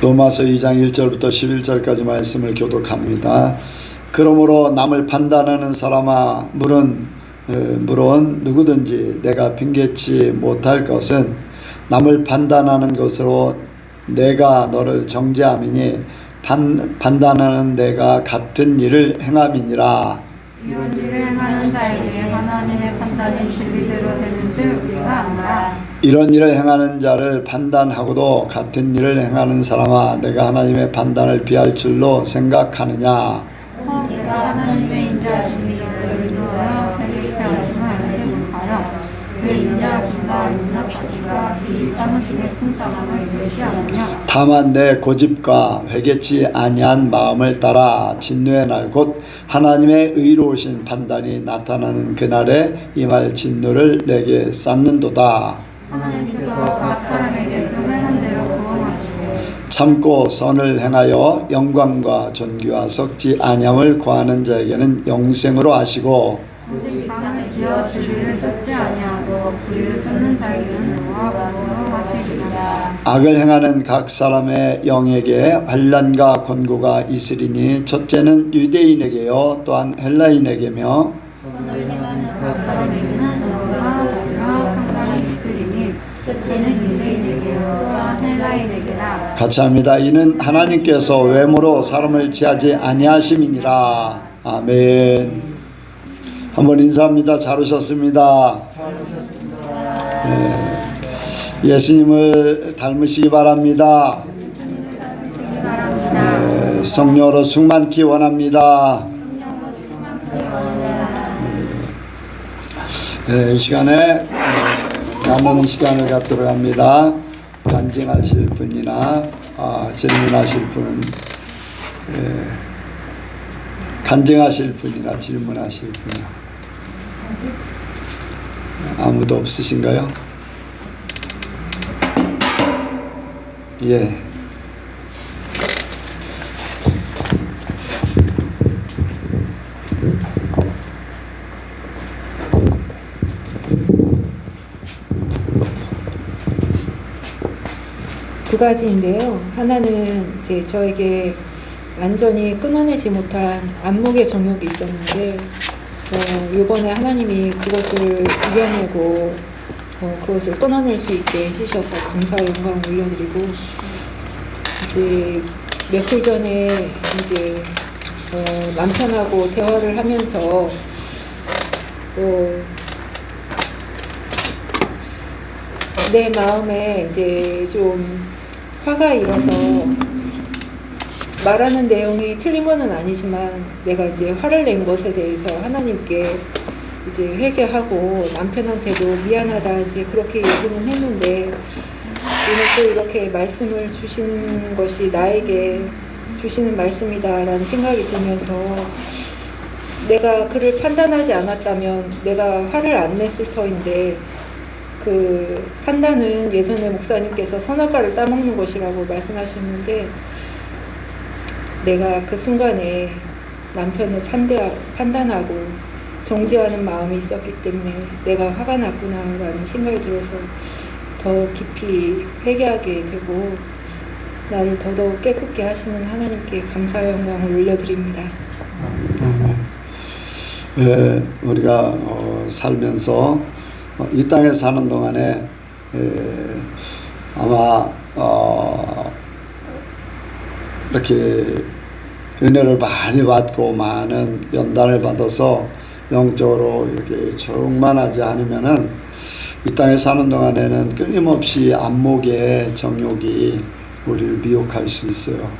로마서 2장 1절부터 11절까지 말씀을 교독합니다. 그러므로 남을 판단하는 사람아, 물론 누구든지 내가 핑계치 못할 것은 남을 판단하는 것으로 내가 너를 정죄함이니 판단하는 내가 같은 일을 행함이니라. 이런 일을 행하는 자에게 하나님의 판단이 진리대로 되는 줄 우리가 안다. 이런 일을 행하는 자를 판단하고도 같은 일을 행하는 사람아, 내가 하나님의 판단을 비할 줄로 생각하느냐. 혹 내가 하나님의 인자하심이 너를 위하여 회개케 하심을 알지 못하여 그 인자하심과 용납하심과 이 참으심의 풍성함을 이루지 않느냐. 다만 내 고집과 회개치 아니한 마음을 따라 진노의 날 곧 하나님의 의로우신 판단이 나타나는 그날에 임할 진노를 내게 쌓는도다. 하나님께서 각 사람에게 그 행한 대로 구원하시고 참고 선을 행하여 영광과 존귀와 썩지 아니함을 구하는 자에게는 영생으로 하시고, 오직 방을 지어 진리를 쫓지 아니하고 불의를 쫓는 자에게는 노와 공로로 하시리라. 악을 행하는 각 사람의 영에게 환난과 권고가 있으리니 첫째는 유대인에게요 또한 헬라인에게며 선을 행하는 각 사람에게는 노와 공로와 평강이 있으리니 첫째는 유대인에게요 또한 헬라인에게라. 같이 합니다. 이는 하나님께서 외모로 사람을 지하지 아니하심이니라. 아멘. 한번 인사합니다. 잘 오셨습니다. 예수님을 닮으시기 바랍니다. 성령으로 충만케 원합니다. 이 시간에 남은 시간을 갖도록 합니다. 간증하실 분이나 질문하실 분, 간증하실 분이나 질문하실 분 아무도 없으신가요? 예. 두 가지인데요. 하나는 이제 저에게 완전히 끊어내지 못한 안목의 정욕이 있었는데, 이번에 하나님이 그것을 이겨내고 그것을 끊어낼 수 있게 해주셔서 감사와 영광을 올려드리고, 이제 며칠 전에 이제 남편하고 대화를 하면서 내 마음에 이제 좀 화가 일어서 말하는 내용이 틀린 건 아니지만 내가 이제 화를 낸 것에 대해서 하나님께 이제 회개하고 남편한테도 미안하다 이제 그렇게 얘기는 했는데, 오늘 또 이렇게 말씀을 주신 것이 나에게 주시는 말씀이다라는 생각이 들면서, 내가 그를 판단하지 않았다면 내가 화를 안 냈을 터인데, 그 판단은 예전에 목사님께서 선악과를 따먹는 것이라고 말씀하셨는데, 내가 그 순간에 남편을 판단하고 정죄하는 마음이 있었기 때문에 내가 화가 났구나라는 생각이 들어서 더 깊이 회개하게 되고, 나를 더더욱 깨끗게 하시는 하나님께 감사와 영광을 올려드립니다. 우리가 살면서 이 땅에 사는 동안에 아마 이렇게 은혜를 많이 받고 많은 연단을 받아서 영적으로 이렇게 충만하지 않으면은 이 땅에 사는 동안에는 끊임없이 안목의 정욕이 우리를 미혹할 수 있어요.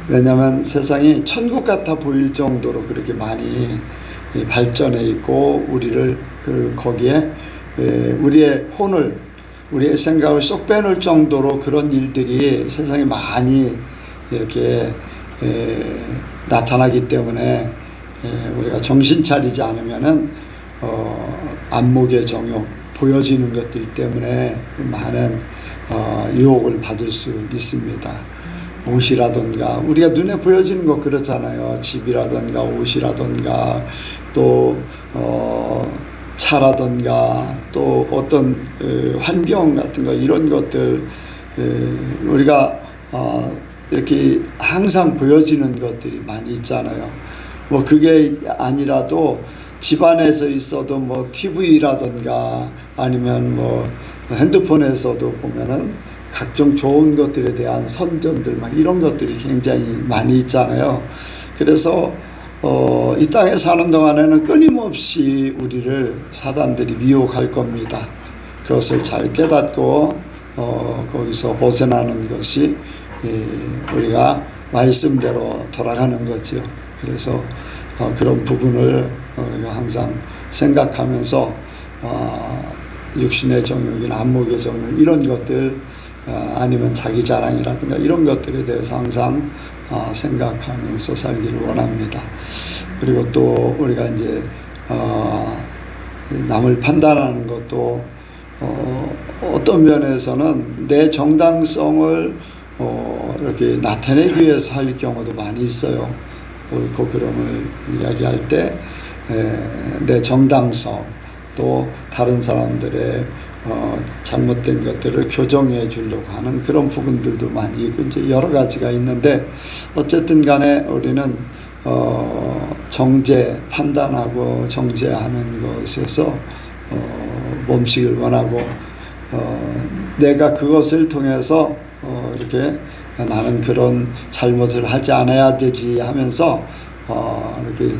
왜냐하면 세상이 천국 같아 보일 정도로 그렇게 많이 발전해 있고, 우리를 거기에 우리의 혼을, 우리의 생각을 쏙 빼놓을 정도로 그런 일들이 세상에 많이 이렇게 나타나기 때문에 우리가 정신 차리지 않으면은 안목의 정욕, 보여지는 것들 때문에 많은 유혹을 받을 수 있습니다. 옷이라든가 우리가 눈에 보여지는 거 그렇잖아요. 집이라든가 옷이라든가 또 차라든가 또 어떤 환경 같은 거, 이런 것들 우리가 이렇게 항상 보여지는 것들이 많이 있잖아요. 뭐 그게 아니라도 집안에서 있어도 뭐 TV라든가 아니면 뭐 핸드폰에서도 보면은 각종 좋은 것들에 대한 선전들 막 이런 것들이 굉장히 많이 있잖아요. 그래서 이 땅에 사는 동안에는 끊임없이 우리를 사단들이 미혹할 겁니다. 그것을 잘 깨닫고 거기서 벗어나는 것이 우리가 말씀대로 돌아가는 거죠. 그래서 그런 부분을 우리가 항상 생각하면서 육신의 정욕이나 안목의 정욕 이런 것들 아니면 자기 자랑이라든가 이런 것들에 대해서 항상 생각하면서 살기를 원합니다. 그리고 또 우리가 이제 남을 판단하는 것도 어떤 면에서는 내 정당성을 이렇게 나타내기 위해서 할 경우도 많이 있어요. 옳고 그름을 이야기할 때 내 정당성 또 다른 사람들의 잘못된 것들을 교정해 주려고 하는 그런 부분들도 많이 있고 이제 여러 가지가 있는데 어쨌든 간에 우리는 정죄 판단하고 정죄하는 것에서 멈추기를 원하고 내가 그것을 통해서 이렇게 나는 그런 잘못을 하지 않아야 되지 하면서 이렇게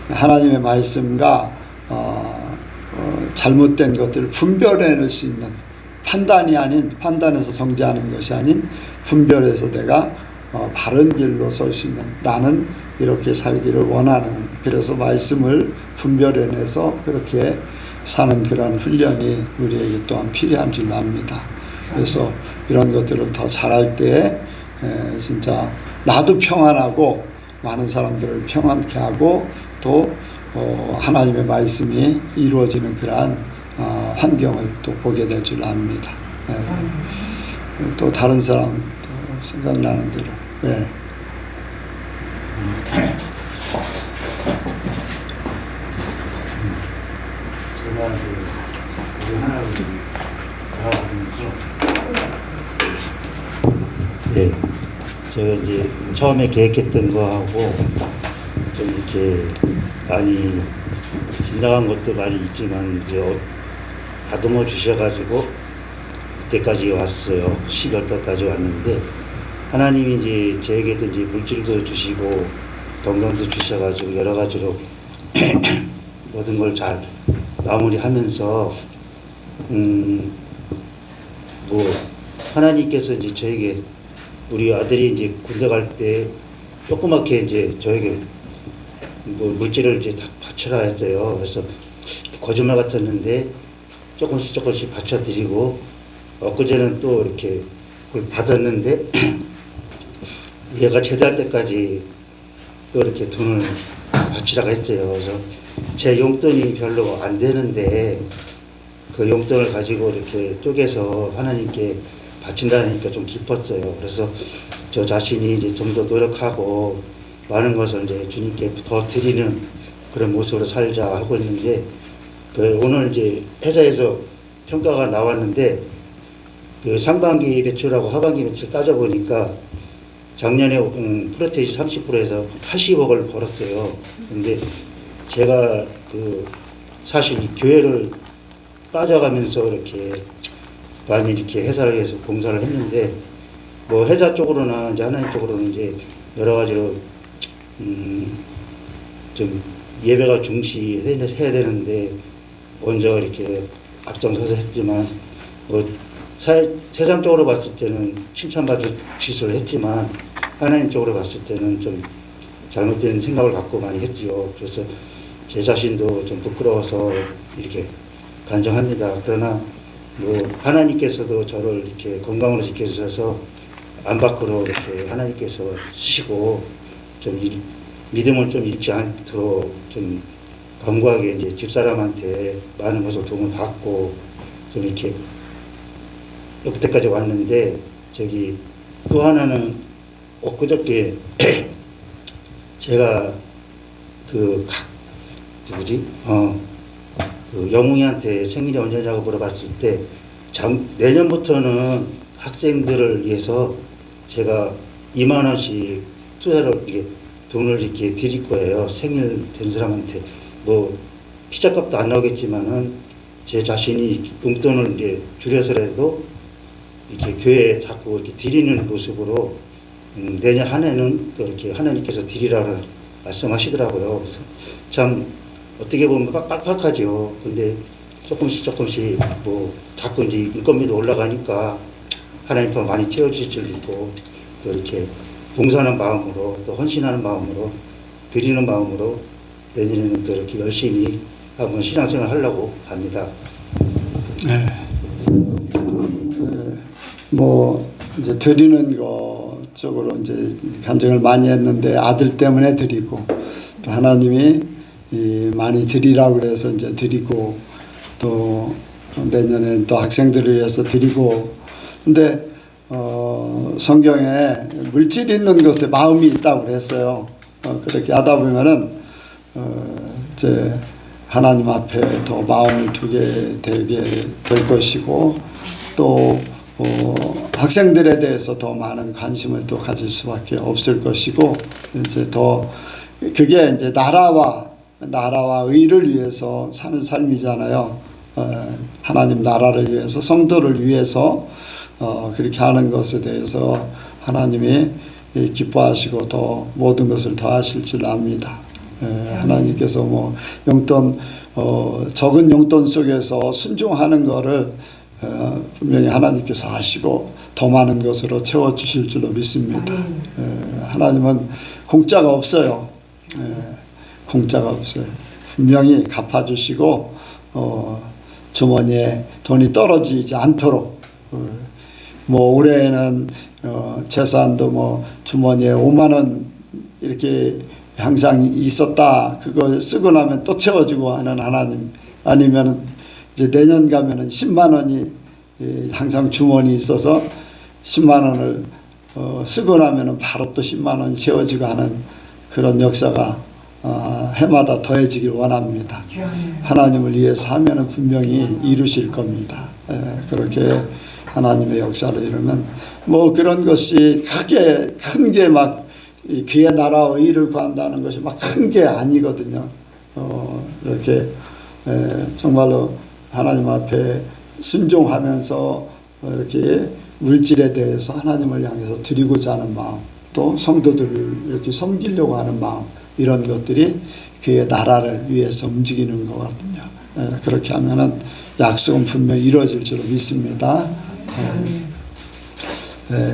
하나님의 말씀과 잘못된 것들을 분별해낼 수 있는 판단이 아닌 판단해서 정죄하는 것이 아닌 분별해서 내가 바른 길로 설 수 있는 나는 이렇게 살기를 원하는 그래서 말씀을 분별해내서 그렇게 사는 그런 훈련이 우리에게 또한 필요한 줄 압니다. 그래서 이런 것들을 더 잘할 때 진짜 나도 평안하고 많은 사람들을 평안케 하고 또 하나님의 말씀이 이루어지는 그러한 환경을 또 보게 될 줄 압니다. 또 다른 사람 또 생각나는 대로. 제가 우리 하나님 네, 제가 이제 처음에 계획했던 거하고 좀 이렇게 많이 지나간 것도 많이 있지만 이제 다듬어 주셔가지고 그때까지 왔어요. 12월 달까지 왔는데 하나님이 이제 저에게도 이제 물질도 주시고 건강도 주셔가지고 여러 가지로 모든 걸 잘 마무리하면서 뭐 하나님께서 이제 저에게 우리 아들이 이제 군대 갈 때 조그맣게 이제 저에게 뭐 물질을 이제 다 바쳐라 했어요. 그래서 거짓말 같았는데 조금씩 바쳐드리고 엊그제는 또 이렇게 그걸 받았는데 얘가 제대할 때까지 또 이렇게 돈을 바치라고 했어요. 그래서 제 용돈이 별로 안 되는데 그 용돈을 가지고 이렇게 쪼개서 하나님께 바친다니까 좀 기뻤어요. 그래서 저 자신이 이제 좀 더 노력하고 많은 것을 이제 주님께 더 드리는 그런 모습으로 살자 하고 있는데 그 오늘 이제 회사에서 평가가 나왔는데 그 상반기 매출하고 하반기 매출 따져보니까 작년에 프로테이지 30%에서 80억을 벌었어요. 근데 제가 그 사실 이 교회를 빠져가면서 이렇게 많이 이렇게 회사를 위해서 봉사를 했는데 뭐 회사 쪽으로나 이제 하나님 쪽으로는 이제 여러 가지로 좀 예배가 중시해야 되는데 먼저 이렇게 앞장서서 했지만 뭐 세상적으로 봤을 때는 칭찬받을 짓을 했지만 하나님 쪽으로 봤을 때는 좀 잘못된 생각을 갖고 많이 했지요. 그래서 제 자신도 좀 부끄러워서 이렇게 간증합니다. 그러나 뭐 하나님께서도 저를 이렇게 건강으로 지켜주셔서 안 밖으로 이렇게 하나님께서 쓰시고 좀 믿음을 좀 잃지 않도록 좀 견고하게 이제 집사람한테 많은 것을 도움을 받고 좀 이렇게 그때까지 왔는데 저기 또 하나는 엊그저께 제가 그 영웅이한테 생일이 언제냐고 물어봤을 때 내년부터는 학생들을 위해서 제가 2만 원씩 투자로 이렇게 돈을 이렇게 드릴 거예요. 생일 된 사람한테 뭐 피자값도 안 나오겠지만은 제 자신이 용돈을 이제 줄여서라도 이렇게 교회에 자꾸 이렇게 드리는 모습으로 내년 한 해는 또 이렇게 하나님께서 드리라고 말씀하시더라고요. 그래서 참 어떻게 보면 빡빡하죠. 근데 조금씩 뭐 자꾸 이제 인건비도 올라가니까 하나님께서 많이 채워주실 줄 믿고 또 이렇게 봉사하는 마음으로 또 헌신하는 마음으로 드리는 마음으로 내년에는 또 이렇게 열심히 한번 신앙생활 하려고 합니다. 네. 뭐 이제 드리는 거 쪽으로 이제 간증을 많이 했는데 아들 때문에 드리고 또 하나님이 많이 드리라고 그래서 이제 드리고 또 내년에 또 학생들을 위해서 드리고 근데 성경에 물질 있는 것에 마음이 있다고 그랬어요. 그렇게 하다 보면은 이제 하나님 앞에 더 마음을 두게 되게 될 것이고 또 학생들에 대해서 더 많은 관심을 또 가질 수밖에 없을 것이고 이제 더 그게 이제 나라와 의를 위해서 사는 삶이잖아요. 하나님 나라를 위해서 성도를 위해서 그렇게 하는 것에 대해서 하나님이 기뻐하시고 더 모든 것을 더하실 줄 압니다. 하나님께서 뭐 용돈 적은 용돈 속에서 순종하는 거를 분명히 하나님께서 하시고 더 많은 것으로 채워주실 줄로 믿습니다. 하나님은 공짜가 없어요. 공짜가 없어요. 분명히 갚아주시고 주머니에 돈이 떨어지지 않도록 뭐 올해는 재산도 뭐 주머니에 5만 원 이렇게 항상 있었다. 그거 쓰고 나면 또 채워주고 하는 하나님 아니면 이제 내년 가면은 10만 원이 항상 주머니 있어서 10만 원을 쓰고 나면은 바로 또 10만 원이 채워지고 하는 그런 역사가 해마다 더해지길 원합니다. 하나님을 위해서 하면은 분명히 이루실 겁니다. 그렇게 하나님의 역사를 이루면 뭐 그런 것이 크게 큰 게 막 그의 나라와 의를 구한다는 것이 막 큰 게 아니거든요. 이렇게 정말로 하나님 앞에 순종하면서 이렇게 물질에 대해서 하나님을 향해서 드리고자 하는 마음, 또 성도들을 이렇게 섬기려고 하는 마음, 이런 것들이 그의 나라를 위해서 움직이는 거거든요. 그렇게 하면은 약속은 분명히 이루어질 줄 믿습니다.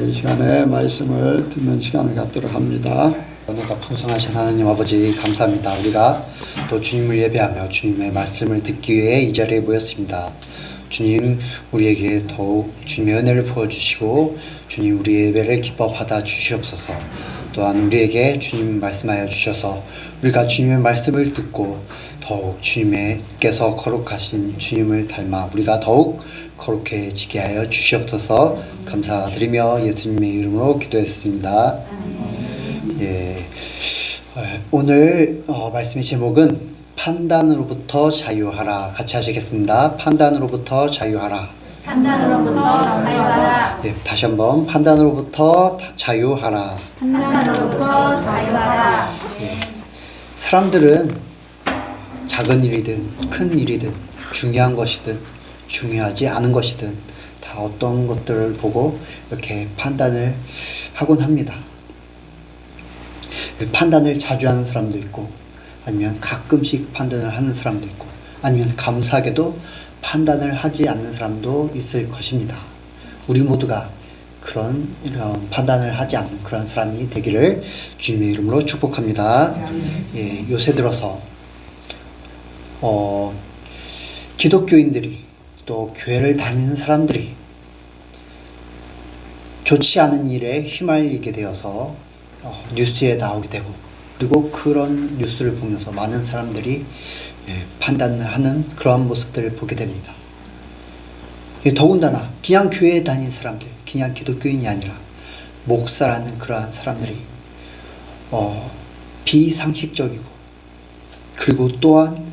이 시간에 말씀을 듣는 시간을 갖도록 합니다. 은혜가 풍성하신 하나님 아버지 감사합니다. 우리가 또 주님을 예배하며 주님의 말씀을 듣기 위해 이 자리에 모였습니다. 주님, 우리에게 더욱 주님의 은혜를 부어주시고 주님 우리의 예배를 기뻐 받아 주시옵소서. 또한 우리에게 주님 말씀하여 주셔서 우리가 주님의 말씀을 듣고 더욱 주님께서 거룩하신 주님을 닮아 우리가 더욱 거룩해지게 하여 주시옵소서. 감사드리며 예수님의 이름으로 기도했습니다. 예, 오늘 말씀의 제목은 판단으로부터 자유하라. 같이 하시겠습니다. 판단으로부터 자유하라. 판단으로부터 자유하라. 예, 다시 한번 판단으로부터 자유하라. 판단으로부터 자유하라. 예, 사람들은 작은 일이든 큰 일이든 중요한 것이든 중요하지 않은 것이든 다 어떤 것들을 보고 이렇게 판단을 하곤 합니다. 판단을 자주 하는 사람도 있고 아니면 가끔씩 판단을 하는 사람도 있고 아니면 감사하게도 판단을 하지 않는 사람도 있을 것입니다. 우리 모두가 이런 판단을 하지 않는 그런 사람이 되기를 주님의 이름으로 축복합니다. 예, 요새 들어서 기독교인들이 또 교회를 다니는 사람들이 좋지 않은 일에 휘말리게 되어서 뉴스에 나오게 되고 그리고 그런 뉴스를 보면서 많은 사람들이 판단을 하는 그러한 모습들을 보게 됩니다. 더군다나 그냥 교회에 다니는 사람들, 그냥 기독교인이 아니라 목사라는 그러한 사람들이 비상식적이고 그리고 또한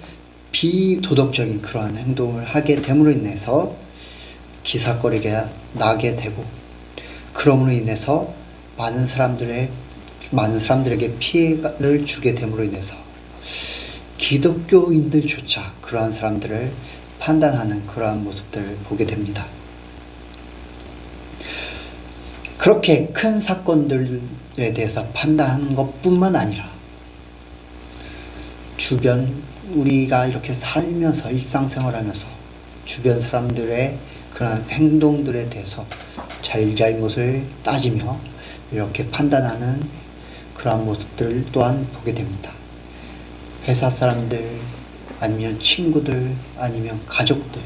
비도덕적인 그러한 행동을 하게 됨으로 인해서 기사거리가 나게 되고 그러므로 인해서 많은 사람들에게 피해를 주게 됨으로 인해서 기독교인들조차 그러한 사람들을 판단하는 그러한 모습들을 보게 됩니다. 그렇게 큰 사건들에 대해서 판단하는 것뿐만 아니라 주변 우리가 이렇게 살면서 일상생활하면서 주변 사람들의 그런 행동들에 대해서 잘잘못을 따지며 이렇게 판단하는 그러한 모습들 또한 보게 됩니다. 회사 사람들 아니면 친구들 아니면 가족들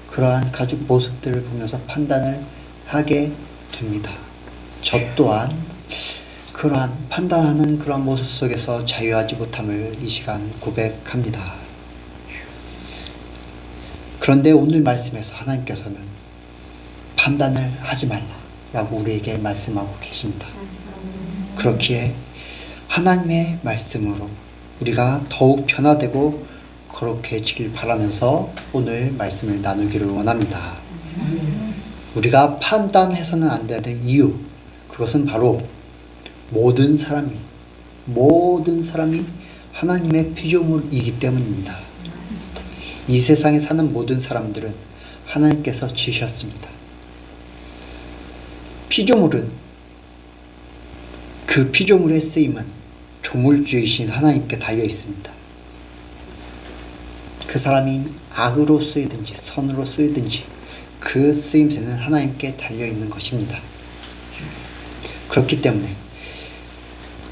그러한 가족 모습들을 보면서 판단을 하게 됩니다. 저 또한 그러한 판단하는 그러한 모습 속에서 자유하지 못함을 이 시간 고백합니다. 그런데 오늘 말씀에서 하나님께서는 판단을 하지 말라라고 우리에게 말씀하고 계십니다. 그렇기에 하나님의 말씀으로 우리가 더욱 변화되고 거룩해지길 바라면서 오늘 말씀을 나누기를 원합니다. 우리가 판단해서는 안 되는 이유, 그것은 바로 모든 사람이 하나님의 피조물이기 때문입니다. 이 세상에 사는 모든 사람들은 하나님께서 지으셨습니다. 피조물은 그 피조물의 쓰임은 조물주이신 하나님께 달려 있습니다. 그 사람이 악으로 쓰이든지 선으로 쓰이든지 그 쓰임새는 하나님께 달려있는 것입니다. 그렇기 때문에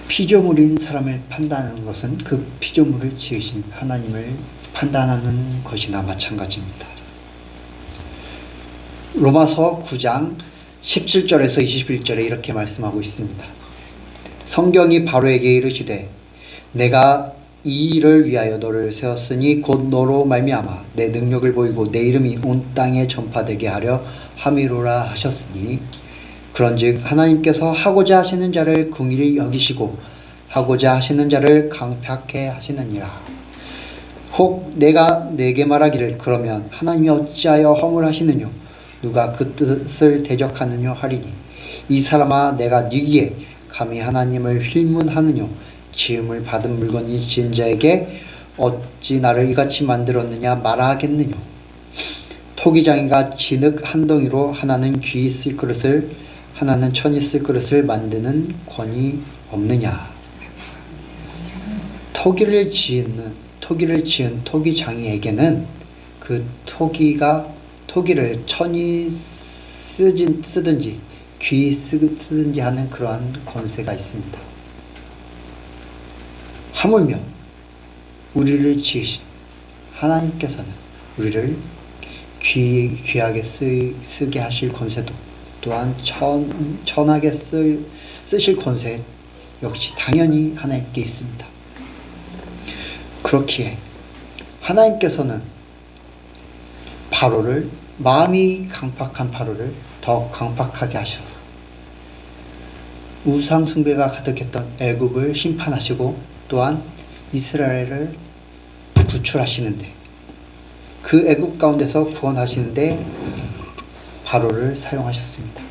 피조물인 사람을 판단하는 것은 그 피조물을 지으신 하나님을 판단하는 것이나 마찬가지입니다. 로마서 9장 17절에서 21절에 이렇게 말씀하고 있습니다. 성경이 바로에게 이르시되 내가 이 일을 위하여 너를 세웠으니 곧 너로 말미암아 내 능력을 보이고 내 이름이 온 땅에 전파되게 하려 함이로라 하셨으니 그런즉 하나님께서 하고자 하시는 자를 긍휼히 여기시고 하고자 하시는 자를 강팍해 하시느니라. 혹 내가 내게 말하기를 그러면 하나님이 어찌하여 허물하시느뇨 누가 그 뜻을 대적하느뇨 하리니 이 사람아 내가 네기에 감히 하나님을 휠문하느뇨 지음을 받은 물건이 지은 자에게 어찌 나를 이같이 만들었느냐 말하겠느뇨. 토기장이가 진흙 한 덩이로 하나는 귀 쓸 그릇을 하나는 천이 쓸 그릇을 만드는 권이 없느냐. 토기를 지은 토기장이에게는 그 토기를 천이 쓰든지 귀 쓰든지 하는 그러한 권세가 있습니다. 하물며 우리를 지으신 하나님께서는 우리를 귀하게 쓰게 하실 권세도 또한 천하게 쓰실 권세 역시 당연히 하나님께 있습니다. 그렇기에 하나님께서는 바로를 마음이 강팍한 바로를 더 강팍하게 하셔서 우상 숭배가 가득했던 애굽을 심판하시고 또한 이스라엘을 구출하시는데 그 애굽 가운데서 구원하시는데 바로를 사용하셨습니다.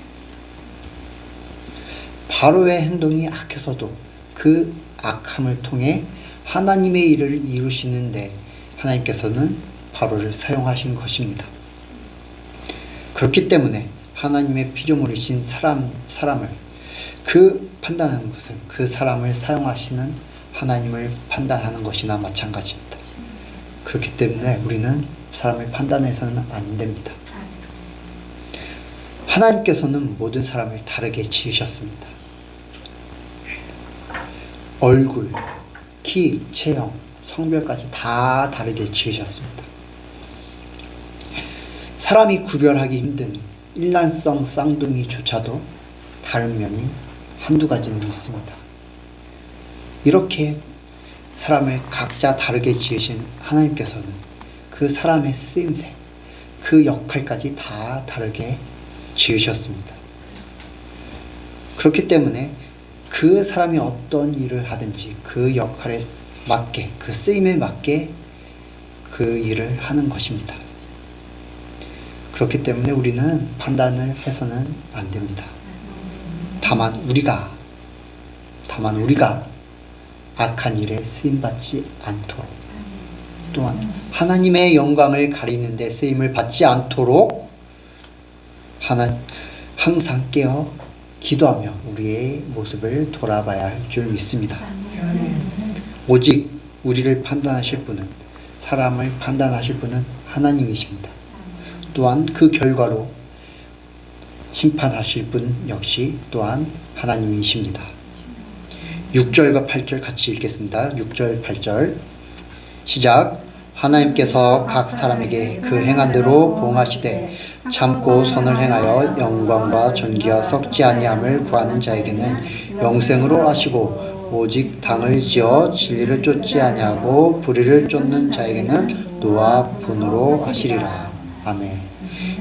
바로의 행동이 악해서도 그 악함을 통해 하나님의 일을 이루시는데 하나님께서는 바로를 사용하신 것입니다. 그렇기 때문에 하나님의 피조물이신 사람을 그 판단하는 것은 그 사람을 사용하시는 하나님을 판단하는 것이나 마찬가지입니다. 그렇기 때문에 우리는 사람을 판단해서는 안 됩니다. 하나님께서는 모든 사람을 다르게 지으셨습니다. 얼굴, 키, 체형, 성별까지 다 다르게 지으셨습니다. 사람이 구별하기 힘든 일란성 쌍둥이조차도 다른 면이 한두 가지는 있습니다. 이렇게 사람을 각자 다르게 지으신 하나님께서는 그 사람의 쓰임새, 그 역할까지 다 다르게 지으셨습니다. 그렇기 때문에 그 사람이 어떤 일을 하든지 그 역할에 맞게, 그 쓰임에 맞게 그 일을 하는 것입니다. 그렇기 때문에 우리는 판단을 해서는 안 됩니다. 다만 우리가 악한 일에 쓰임받지 않도록, 또한 하나님의 영광을 가리는 데 쓰임을 받지 않도록 항상 깨어 기도하며 우리의 모습을 돌아봐야 할 줄 믿습니다. 오직 우리를 판단하실 분은, 사람을 판단하실 분은 하나님이십니다. 또한 그 결과로 심판하실 분 역시 또한 하나님이십니다. 6절과 8절 같이 읽겠습니다. 6절 8절 시작. 하나님께서 각 사람에게 그 행한 대로 보응하시되 참고 선을 행하여 영광과 존귀와 썩지 아니함을 구하는 자에게는 영생으로 하시고, 오직 당을 지어 진리를 쫓지 아니하고 불의를 쫓는 자에게는 노와 분으로 하시리라. 아멘.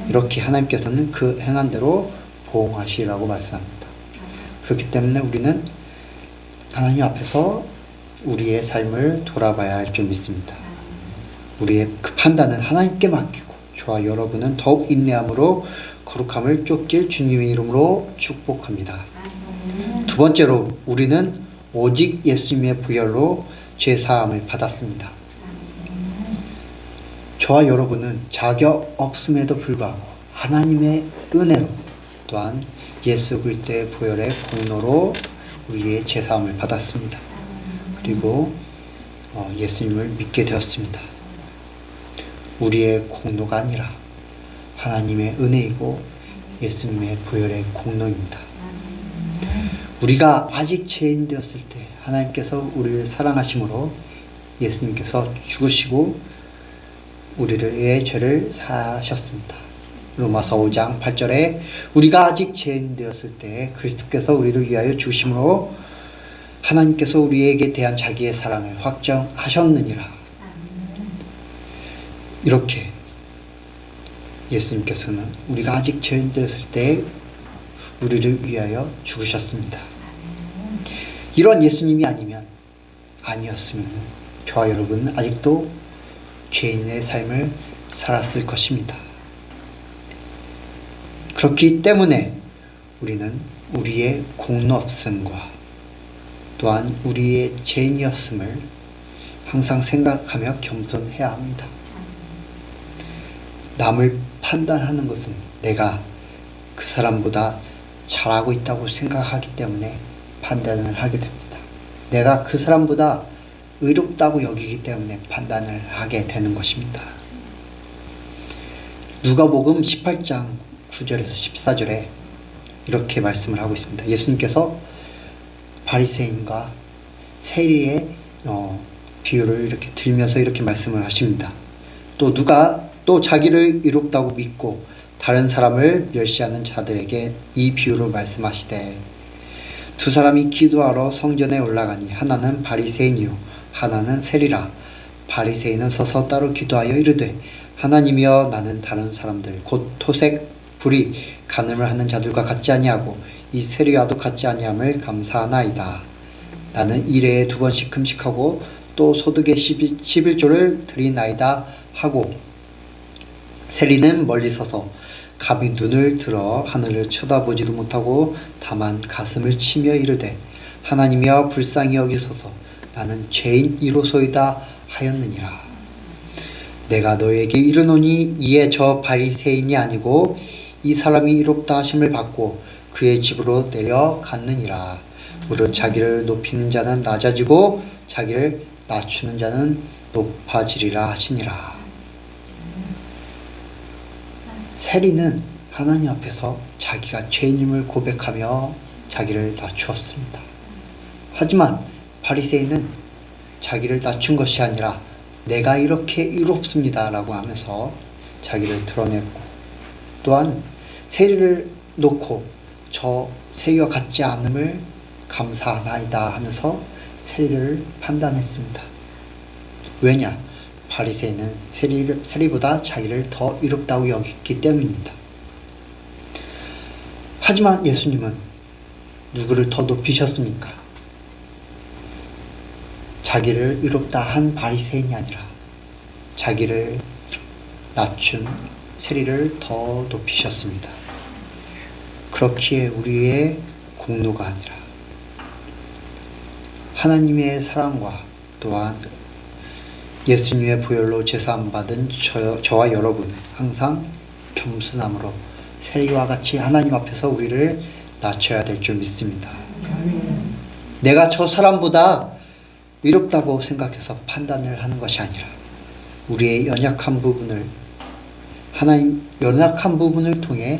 이렇게 하나님께서는 그 행한 대로 보응하시라고 말씀합니다. 그렇기 때문에 우리는 하나님 앞에서 우리의 삶을 돌아봐야 할 줄 믿습니다. 우리의 그 판단은 하나님께 맡기고, 저와 여러분은 더욱 인내함으로 거룩함을 쫓길 주님의 이름으로 축복합니다. 두 번째로, 우리는 오직 예수님의 부혈로 죄사함을 받았습니다. 저와 여러분은 자격 없음에도 불구하고 하나님의 은혜로, 또한 예수 그리스도의 보혈의 공로로 우리의 죄사함을 받았습니다. 그리고 예수님을 믿게 되었습니다. 우리의 공로가 아니라 하나님의 은혜이고 예수님의 보혈의 공로입니다. 우리가 아직 죄인 되었을 때 하나님께서 우리를 사랑하심으로 예수님께서 죽으시고 우리의 죄를 사하셨습니다. 로마서 5장 8절에 우리가 아직 죄인 되었을 때 그리스도께서 우리를 위하여 죽으심으로 하나님께서 우리에게 대한 자기의 사랑을 확정하셨느니라. 이렇게 예수님께서는 우리가 아직 죄인 되었을 때 우리를 위하여 죽으셨습니다. 이런 예수님이 아니었으면 저와 여러분은 아직도 죄인의 삶을 살았을 것입니다. 그렇기 때문에 우리는 우리의 공로 없음과 또한 우리의 죄인이었음을 항상 생각하며 겸손해야 합니다. 남을 판단하는 것은 내가 그 사람보다 잘하고 있다고 생각하기 때문에 판단을 하게 됩니다. 내가 그 사람보다 의롭다고 여기기 때문에 판단을 하게 되는 것입니다. 누가복음 18장 9절에서 14절에 이렇게 말씀을 하고 있습니다. 예수님께서 바리새인과 세리의 비유를 이렇게 들면서 이렇게 말씀을 하십니다. 또 자기를 의롭다고 믿고 다른 사람을 멸시하는 자들에게 이 비유로 말씀하시되, 두 사람이 기도하러 성전에 올라가니 하나는 바리새인이요 하나는 세리라. 바리새인은 서서 따로 기도하여 이르되, 하나님이여, 나는 다른 사람들 곧 토색, 불의, 간음을 하는 자들과 같지 아니하고 이 세리와도 같지 아니함을 감사하나이다. 나는 일해에 2번씩 금식하고 또 소득의 11조를 드리나이다 하고, 세리는 멀리 서서 감히 눈을 들어 하늘을 쳐다보지도 못하고 다만 가슴을 치며 이르되, 하나님이여, 불쌍히 여기소서, 나는 죄인이로소이다 하였느니라. 내가 너에게 이르노니 이에 저 바리새인이 아니고 이 사람이 이롭다 하심을 받고 그의 집으로 내려갔느니라. 무릇 자기를 높이는 자는 낮아지고 자기를 낮추는 자는 높아지리라 하시니라. 세리는 하나님 앞에서 자기가 죄인임을 고백하며 자기를 낮추었습니다. 하지만 바리새인은 자기를 낮춘 것이 아니라 내가 이렇게 이롭습니다 라고 하면서 자기를 드러냈고, 또한 세리를 놓고 저 세리와 같지 않음을 감사하나이다 하면서 세리를 판단했습니다. 왜냐? 바리새인은 세리보다 자기를 더 이롭다고 여겼기 때문입니다. 하지만 예수님은 누구를 더 높이셨습니까? 자기를 이롭다 한 바리새인이 아니라 자기를 낮춘 세리를 더 높이셨습니다. 그렇기에 우리의 공로가 아니라 하나님의 사랑과 또한 예수님의 보혈로 제사함 받은 저와 여러분 항상 겸손함으로 세리와 같이 하나님 앞에서 우리를 낮춰야 될 줄 믿습니다. 내가 저 사람보다 위롭다고 생각해서 판단을 하는 것이 아니라 우리의 연약한 부분을 통해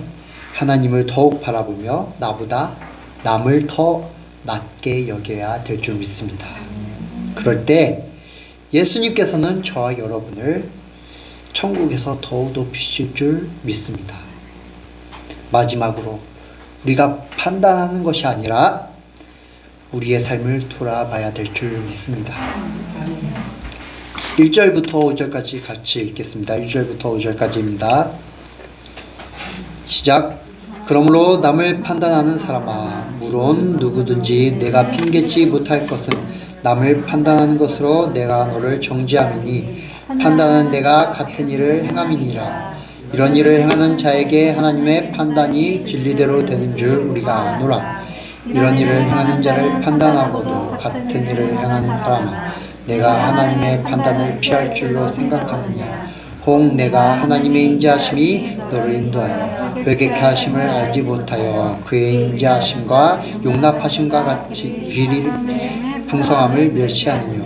하나님을 더욱 바라보며 나보다 남을 더 낮게 여겨야 될 줄 믿습니다. 그럴 때 예수님께서는 저와 여러분을 천국에서 더욱 높이실 줄 믿습니다. 마지막으로 우리가 판단하는 것이 아니라 우리의 삶을 돌아봐야 될 줄 믿습니다. 1절부터 5절까지 같이 읽겠습니다. 1절부터 5절까지입니다. 시작. 그러므로 남을 판단하는 사람아, 물론 누구든지 내가 핑계치 못할 것은 남을 판단하는 것으로 내가 너를 정죄함이니 판단하는 내가 같은 일을 행함이니라. 이런 일을 행하는 자에게 하나님의 판단이 진리대로 되는 줄 우리가 아노라. 이런 일을 행하는 자를 판단하고도 같은 일을 행하는 사람아, 내가 하나님의 판단을 피할 줄로 생각하느냐. 혹 내가 하나님의 인자하심이 너를 인도하여 회개케 하심을 알지 못하여 그의 인자하심과 용납하심과 같이 비리 풍성함을 멸시하느며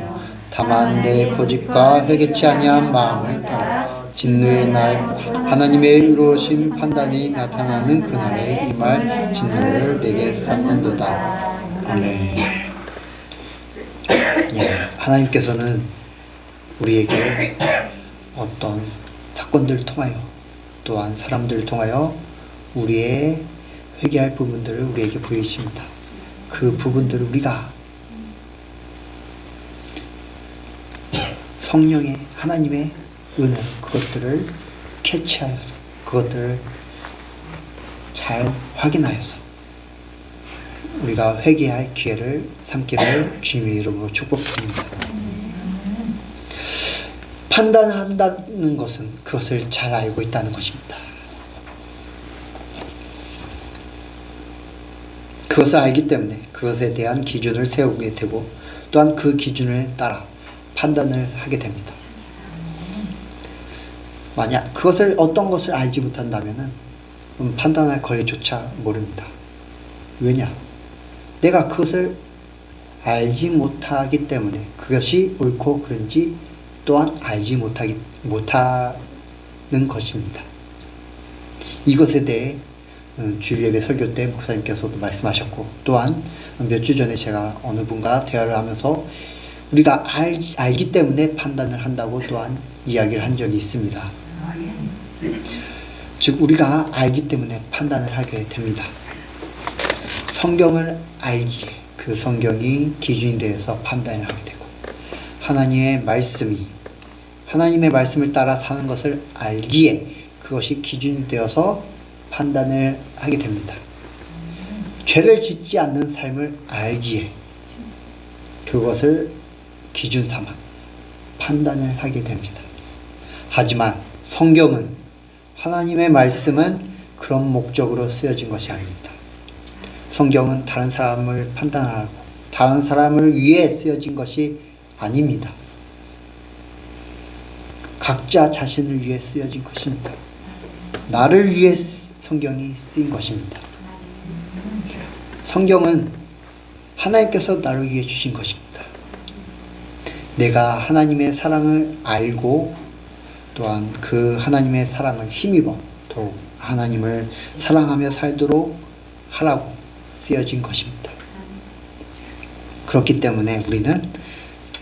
다만 내 거짓과 회개치 아니한 마음을 따라 진노의 날 하나님의 의로우신 판단이 나타나는 그날에 임할 진노를 내게 쌓는도다. 아멘. 하나님께서는 우리에게 어떤 사건들을 통하여 또한 사람들을 통하여 우리의 회개할 부분들을 우리에게 보이십니다. 그 부분들을 우리가 성령의 하나님의 은혜 그것들을 캐치하여서 그것들을 잘 확인하여서 우리가 회개할 기회를 삼기를 주님의 이름으로 축복합니다. 판단한다는 것은 그것을 잘 알고 있다는 것입니다. 그것을 알기 때문에 그것에 대한 기준을 세우게 되고 또한 그 기준에 따라 판단을 하게 됩니다. 만약 그것을 어떤 것을 알지 못한다면 판단할 거리조차 모릅니다. 왜냐? 내가 그것을 알지 못하기 때문에 그것이 옳고 그른지 또한 알지 못하는 것입니다. 이것에 대해 주일예배 설교 때 목사님께서도 말씀하셨고 또한 몇 주 전에 제가 어느 분과 대화를 하면서 우리가 알기 때문에 판단을 한다고 또한 이야기를 한 적이 있습니다. 즉 우리가 알기 때문에 판단을 하게 됩니다. 성경을 알기에 그 성경이 기준이 되어서 판단을 하게 되고 하나님의 말씀을 따라 사는 것을 알기에 그것이 기준이 되어서 판단을 하게 됩니다. 죄를 짓지 않는 삶을 알기에 그것을 기준 삼아 판단을 하게 됩니다. 하지만 성경은 하나님의 말씀은 그런 목적으로 쓰여진 것이 아닙니다. 성경은 다른 사람을 판단하고 다른 사람을 위해 쓰여진 것이 아닙니다. 각자 자신을 위해 쓰여진 것입니다. 나를 위해 성경이 쓰인 것입니다. 성경은 하나님께서 나를 위해 주신 것입니다. 내가 하나님의 사랑을 알고 또한 그 하나님의 사랑을 힘입어 더욱 하나님을 사랑하며 살도록 하라고 쓰여진 것입니다. 그렇기 때문에 우리는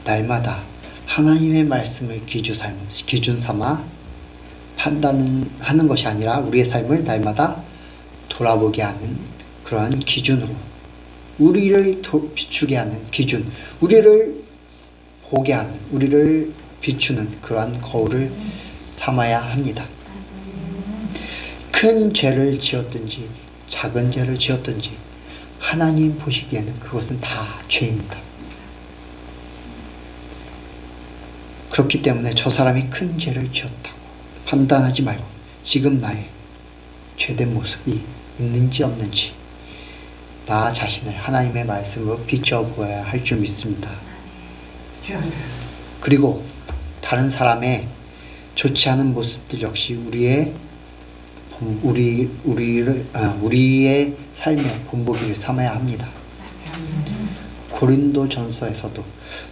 날마다 하나님의 말씀을 기준 삼아 판단하는 것이 아니라 우리의 삶을 날마다 돌아보게 하는 그러한 기준으로 우리를 비추게 하는 기준, 우리를 보게 하는, 우리를 비추는 그러한 거울을 삼아야 합니다. 큰 죄를 지었든지 작은 죄를 지었든지 하나님 보시기에는 그것은 다 죄입니다. 그렇기 때문에 저 사람이 큰 죄를 지었다고 판단하지 말고 지금 나의 죄된 모습이 있는지 없는지 나 자신을 하나님의 말씀으로 비춰보아야 할 줄 믿습니다. 그리고 다른 사람의 좋지 않은 모습들 역시 우리의 삶의 본보기를 삼아야 합니다. 고린도전서에서도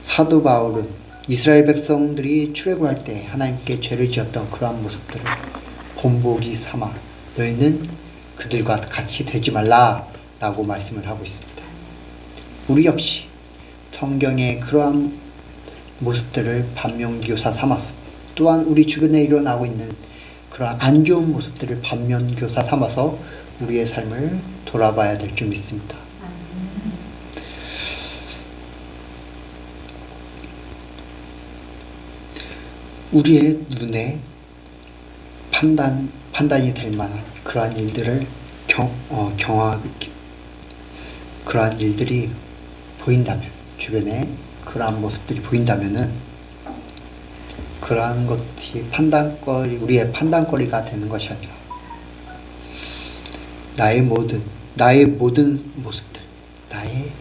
사도 바울은 이스라엘 백성들이 출애굽할 때 하나님께 죄를 지었던 그러한 모습들을 본보기 삼아 너희는 그들과 같이 되지 말라 라고 말씀을 하고 있습니다. 우리 역시 성경의 그러한 모습들을 반면교사 삼아서 또한 우리 주변에 일어나고 있는 그러한 안 좋은 모습들을 반면교사 삼아서 우리의 삶을 돌아봐야 될 줄 믿습니다. 우리의 눈에 판단이 될 만한 그러한 일들을 그러한 일들이 보인다면, 주변에 그러한 모습들이 보인다면은 그러한 것이 우리의 판단거리가 되는 것이 아니라 나의 모든 모습들, 나의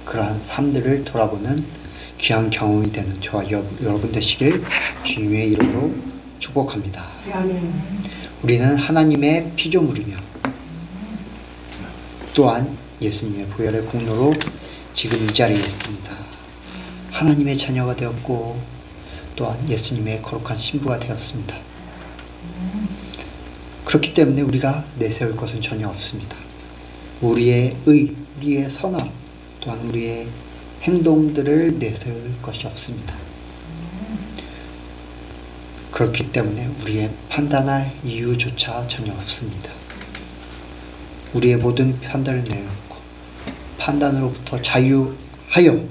그러한 삶들을 돌아보는 귀한 경험이 되는 저와 여러분 되시길 주님의 이름으로 축복합니다. 우리는 하나님의 피조물이며 또한 예수님의 보혈의 공로로 지금 이 자리에 있습니다. 하나님의 자녀가 되었고 또한 예수님의 거룩한 신부가 되었습니다. 그렇기 때문에 우리가 내세울 것은 전혀 없습니다. 우리의 우리의 선함, 또한 우리의 행동들을 내세울 것이 없습니다. 그렇기 때문에 우리의 판단할 이유조차 전혀 없습니다. 우리의 모든 판단을 내려놓고 판단으로부터 자유하여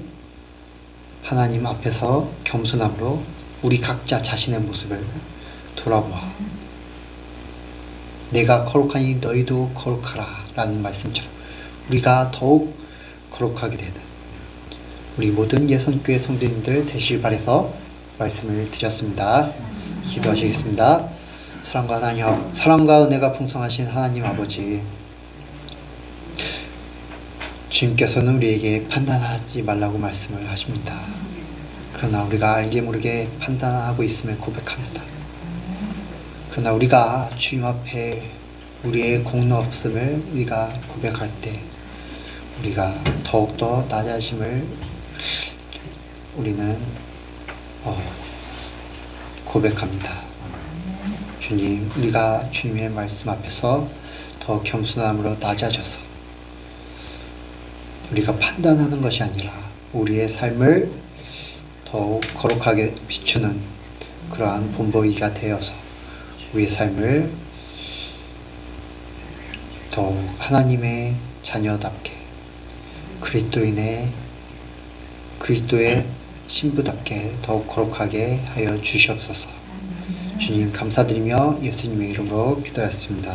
하나님 앞에서 겸손함으로 우리 각자 자신의 모습을 돌아보아 내가 거룩하니 너희도 거룩하라 라는 말씀처럼 우리가 더욱 거룩하게 되는 우리 모든 예선교회 성도님들 되시길 바라서 말씀을 드렸습니다. 기도하시겠습니다. 사랑과 은혜가 풍성하신 하나님 아버지, 주님께서는 우리에게 판단하지 말라고 말씀을 하십니다. 그러나 우리가 알게 모르게 판단하고 있음을 고백합니다. 그러나 우리가 주님 앞에 우리의 공로 없음을 우리가 고백할 때 우리가 더욱더 낮아짐을 우리는 고백합니다. 주님, 우리가 주님의 말씀 앞에서 더 겸손함으로 낮아져서 우리가 판단하는 것이 아니라 우리의 삶을 더욱 거룩하게 비추는 그러한 본보기가 되어서 우리의 삶을 더욱 하나님의 자녀답게 그리스도의 신부답게 더욱 거룩하게 하여 주시옵소서. 주님 감사드리며 예수님의 이름으로 기도했습니다.